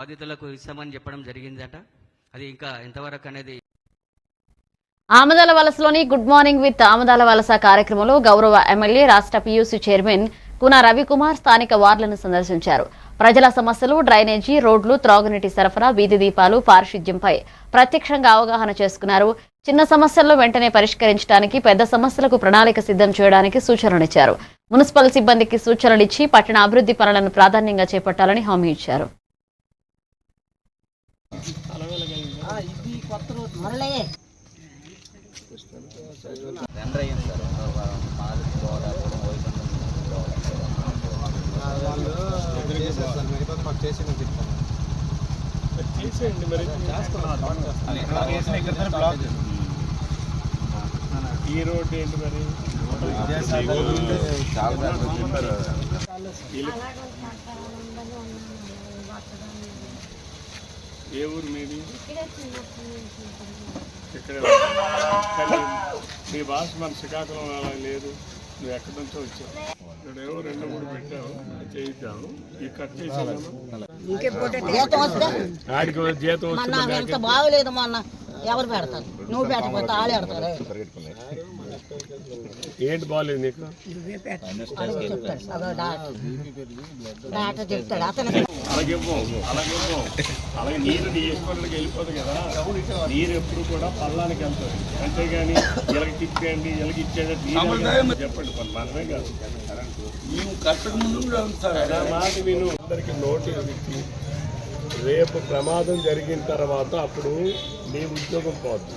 బాధితులకు ఇస్తామని చెప్పడం జరిగిందట. అది ఇంకా ఎంతవరకు అనేది. ఆమదాల వలసలోని good morning with Amadalavalasa కార్యక్రమంలో గౌరవ ఎమ్మెల్యే రాష్ట్ర పీయూసీ చైర్మన్ కూన రవికుమార్ స్థానిక వార్డులను సందర్శించారు. ప్రజల సమస్యలు, డ్రైనేజీ, రోడ్లు, త్రాగునీటి సరఫరా, వీధి దీపాలు, పారిశుద్ధ్యంపై ప్రత్యక్షంగా అవగాహన చేసుకున్నారు. చిన్న సమస్యలను వెంటనే పరిష్కరించడానికి, పెద్ద సమస్యలకు ప్రణాళిక సిద్ధం చేయడానికి సూచనలిచ్చారు. మున్సిపల్ సిబ్బందికి సూచనలిచ్చి పట్టణ అభివృద్ధి పనులను ప్రాధాన్యంగా చేపట్టాలని హామీ ఇచ్చారు. ఈ రోడ్డు ఏంటి మరి ఏ ఊరు మీది? ఇక్కడ మీ భాష మన శ్రీకాకుళం అలా లేదు, నువ్వు ఎక్కడి నుంచో వచ్చావు. ఇక్కడేమో 2-3 పెట్టావు, చేయిద్దాము. ఈ కట్ చేసాము ఆడికి జీతం వస్తుంది. బాగలేదు మొన్న ఎవరు పెడతారు, నువ్వు పెట్టకపోతే వాళ్ళు పెడతారు. ఏంటి బాగాలేదు నీకు? డాక్టర్ చెప్తాడు అతను. అలాగే నీరు తీసుకోవడానికి వెళ్ళిపోతుంది కదా, నీరు ఎప్పుడు కూడా పల్లానికి వెళ్తుంది. అంతేగాని ఇలాగ తిప్పండి ఇలాగ ఇచ్చేది చెప్పండి, మనమే కాదు. మాట విను. అందరికి నోటీస్ ఇచ్చి రేపు ప్రమాదం జరిగిన తర్వాత అప్పుడు నీ ఉద్యోగం పోద్ది.